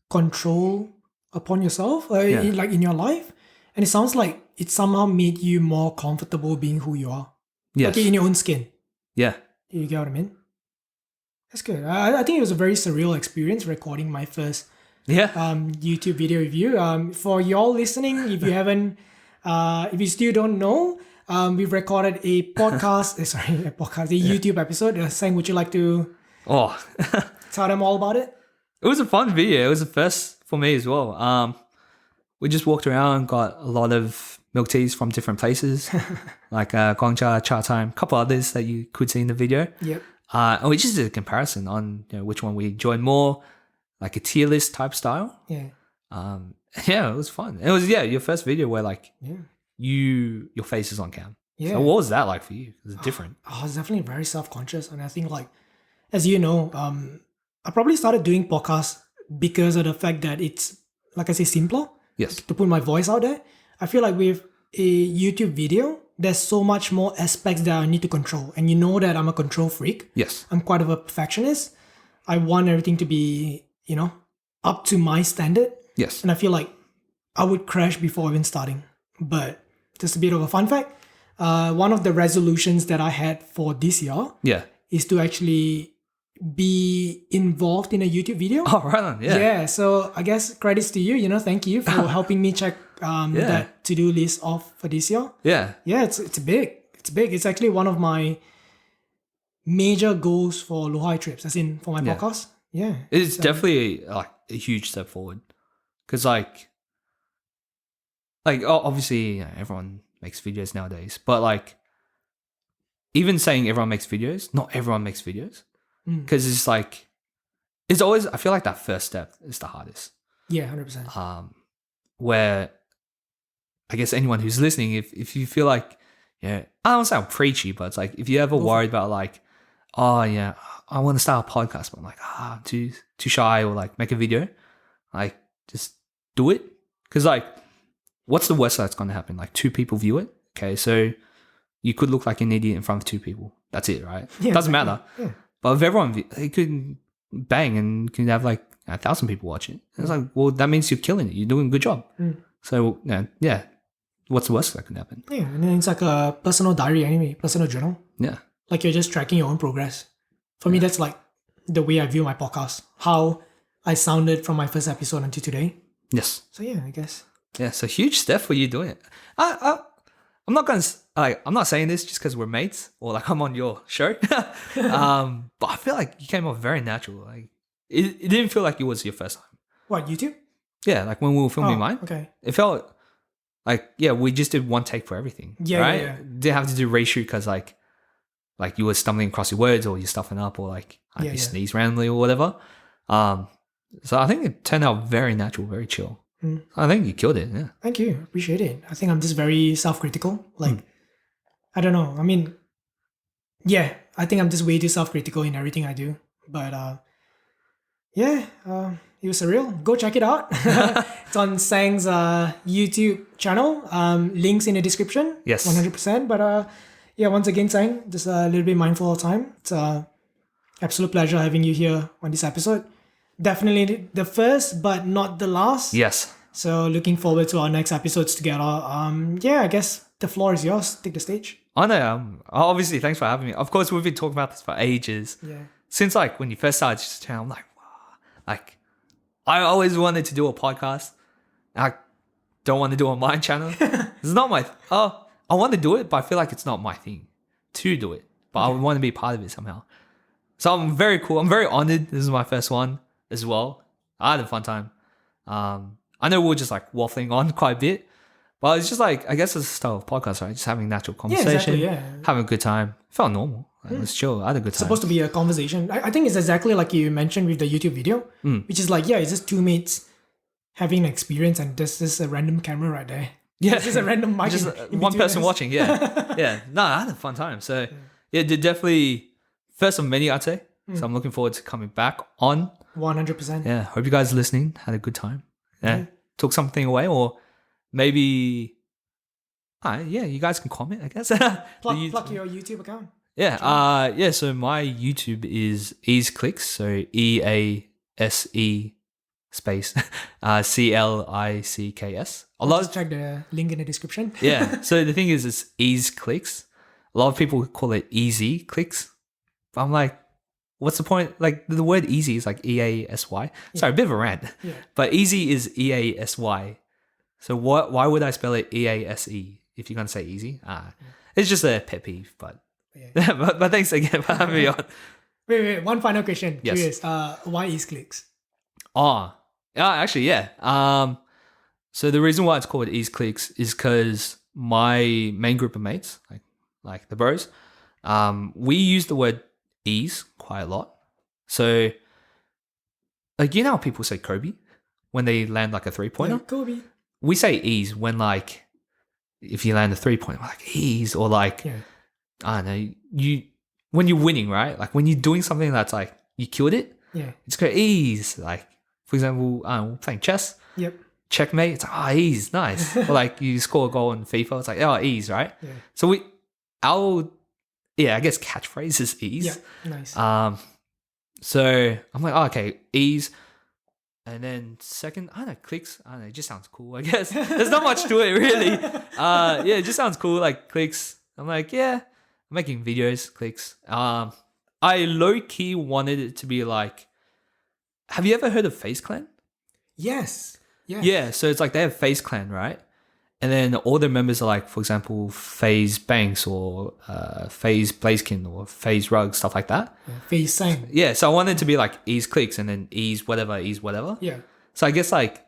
control upon yourself, like in your life. And it sounds like it somehow made you more comfortable being who you are. Yes. Like in your own skin. Yeah. You get what I mean? That's good. I think it was a very surreal experience recording my first Yeah. YouTube video review. For y'all listening, if you haven't, if you still don't know, we've recorded a podcast. A YouTube episode. Sang, would you like to Oh, tell them all about it? it was a fun video. It was a first for me as well. We just walked around, got a lot of milk teas from different places, like Gongcha, Cha Time, a couple others that you could see in the video. Yep. And we just did a comparison on which one we enjoyed more, like a tier list type style. Yeah. Yeah, it was fun. It was your first video where like Yeah. your face is on cam. Yeah. So what was that like for you? It was different. I was definitely very self-conscious, and I think like, as you know, I probably started doing podcasts because of the fact that it's, like I say, simpler. Yes. To put my voice out there. I feel like with a YouTube video, there's so much more aspects that I need to control. And you know that I'm a control freak. Yes. I'm quite of a perfectionist. I want everything to be, up to my standard. Yes. And I feel like I would crash before even starting. But just a bit of a fun fact. One of the resolutions that I had for this year Yeah. is to actually be involved in a YouTube video. Oh, right on. Yeah. Yeah, so I guess credits to you, thank you for helping me check that to-do list off for this year. Yeah. Yeah, it's big. It's big. It's actually one of my major goals for Lohai trips, as in for my podcast. Yeah. It's definitely like a huge step forward. Because like obviously everyone makes videos nowadays, but like even saying everyone makes videos, not everyone makes videos. Because it's like, it's always, I feel like that first step is the hardest. Yeah, 100%. Where I guess anyone who's listening, if you feel like, I don't sound preachy, but it's like, if you ever worried about like, oh yeah, I want to start a podcast, but I'm like, I'm too shy, or like make a video, like just do it. Because like, what's the worst that's going to happen? Like 2 people view it. Okay, so you could look like an idiot in front of 2 people. That's it, right? Yeah, Doesn't matter. Yeah. But if everyone, it could bang and can have like 1,000 people watch it. It's like, well, that means you're killing it. You're doing a good job. So, yeah, what's the worst that can happen? Yeah, and then it's like a personal diary anyway, personal journal. Yeah. Like you're just tracking your own progress. For me, that's like the way I view my podcast. How I sounded from my first episode until today. Yes. So yeah, I guess. Yeah, so huge step for you doing it. I'm not gonna I'm not saying this just because we're mates or like I'm on your show, but I feel like you came off very natural. Like it didn't feel like it was your first time. What, YouTube? Yeah, like when we were filming mine, Okay. it felt like we just did one take for everything. Yeah, right? yeah. Didn't have to do reshoot because like you were stumbling across your words or you're stuffing up or like you sneeze randomly or whatever. So I think it turned out very natural, very chill. I think you killed it. Yeah. Thank you. Appreciate it. I think I'm just very self-critical. Like, I don't know. I mean, yeah, I think I'm just way too self-critical in everything I do. But yeah, it was surreal. Go check it out. It's on Sang's YouTube channel. Links in the description. Yes. 100%. But yeah, once again, Sang, just a little bit mindful of time. It's a absolute pleasure having you here on this episode. Definitely the first, but not the last. Yes. So looking forward to our next episodes together. Yeah, I guess the floor is yours. Take the stage. I know. Obviously, thanks for having me. Of course, we've been talking about this for ages. Yeah. Since like when you first started this channel, I'm like, wow. Like, I always wanted to do a podcast. I don't want to do it on my channel. It's not my. I want to do it, but I feel like it's not my thing to do it. But I would want to be part of it somehow. So I'm very cool. I'm very honored. This is my first one as well. I had a fun time. I know we're just like waffling on quite a bit, but it's just like, I guess it's a style of podcast, right? Just having natural conversation, having a good time. Felt normal. Like, it was chill. I had a good time. It's supposed to be a conversation. I think it's exactly like you mentioned with the YouTube video, which is like, it's just two mates having an experience, and there's just a random camera right there. Yeah. There's just a random mic. Just in one between person us. watching. Yeah. Yeah. No, I had a fun time. So yeah, definitely first of many, I'd say. So I'm looking forward to coming back on. 100%. Yeah. Hope you guys listening had a good time. Yeah. Took something away, or maybe, you guys can comment, I guess. Plug your YouTube account. Yeah. So my YouTube is EaseClicks. So EASE space CLICKS. Just check the link in the description. Yeah. So the thing is, it's EaseClicks. A lot of people call it Easy Clicks. But I'm like, what's the point? Like the word easy is like EASY. Sorry, a bit of a rant. Yeah. But easy is EASY. So why would I spell it EASE if you're gonna say easy? It's just a pet peeve. But but thanks again for having me on. Wait. One final question. Yes. Curious. Why EaseClicks? Actually, yeah. So the reason why it's called EaseClicks is because my main group of mates, like the bros, we use the word ease quite a lot. So, like, you know how people say Kobe when they land like a 3-pointer? Yeah, Kobe. We say ease when, like, if you land a 3-pointer, like ease, or like, I don't know, when you're winning, right? Like when you're doing something that's like you killed it, it's got ease. Like, for example, we're playing chess. Yep. Checkmate. It's like, ease, nice. Or like you score a goal in FIFA, it's like, ease, right? Yeah. So I guess catchphrase is ease. Yeah, nice. So I'm like, okay, ease. And then second, I don't know, clicks. I don't know, it just sounds cool, I guess. There's not much to it, really. It just sounds cool, like clicks. I'm like, I'm making videos, clicks. I low-key wanted it to be like, have you ever heard of FaZe Clan? Yes. Yeah, so it's like they have FaZe Clan, right? And then all their members are like, for example, FaZe Banks or FaZe Blazekin or FaZe Rug, stuff like that. FaZe Sang. Yeah, so I wanted it to be like Ease Clicks and then Ease whatever. Yeah. So I guess like,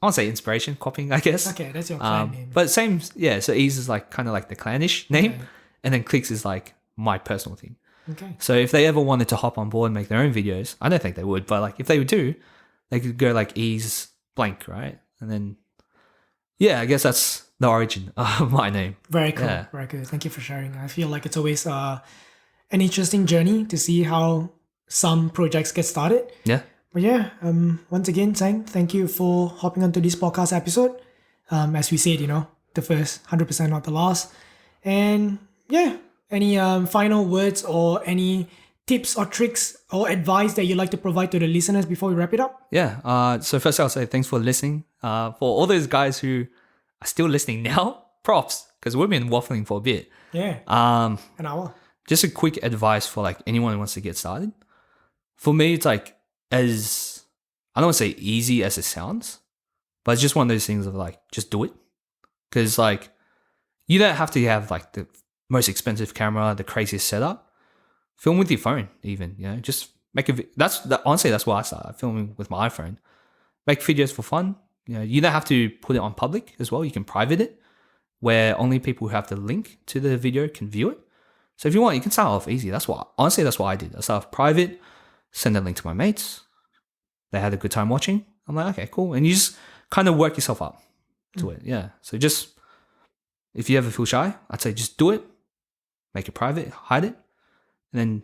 I won't say inspiration, copying, I guess. Okay, that's your clan name. But same, so Ease is like kind of like the clanish name. Okay. And then Clicks is like my personal thing. Okay. So if they ever wanted to hop on board and make their own videos, I don't think they would, but like if they would do, they could go like Ease blank, right? And then, I guess that's the origin of my name. Very cool. Yeah. Very good. Thank you for sharing. I feel like it's always an interesting journey to see how some projects get started. Yeah. But once again, Sang, thank you for hopping onto this podcast episode. As we said, the first 100%, not the last. And any final words or any tips or tricks or advice that you'd like to provide to the listeners before we wrap it up? So first I'll say thanks for listening. For all those guys who are still listening now, props, because we've been waffling for a bit. Yeah. An hour. Just a quick advice for like anyone who wants to get started. For me, it's like I don't want to say easy as it sounds, but it's just one of those things of like, just do it. Because like, you don't have to have like the most expensive camera, the craziest setup. Film with your phone, even, just make honestly, that's why I started filming with my iPhone. Make videos for fun. You don't have to put it on public as well. You can private it, where only people who have the link to the video can view it. So if you want, you can start off easy. That's what I did. I started off private, send a link to my mates. They had a good time watching. I'm like, okay, cool. And you just kind of work yourself up to it. Yeah. So just, if you ever feel shy, I'd say just do it. Make it private, hide it. And then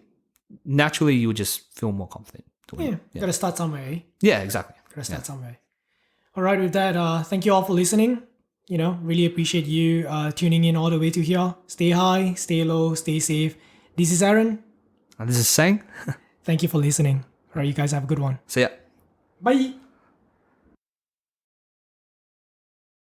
naturally you would just feel more confident doing Yeah, gotta start somewhere, eh? Yeah, exactly. Gotta start somewhere. All right, with that, thank you all for listening. Really appreciate you tuning in all the way to here. Stay high, stay low, stay safe. This is Aaron. And this is Sang. Thank you for listening. All right, you guys have a good one. See ya. Bye.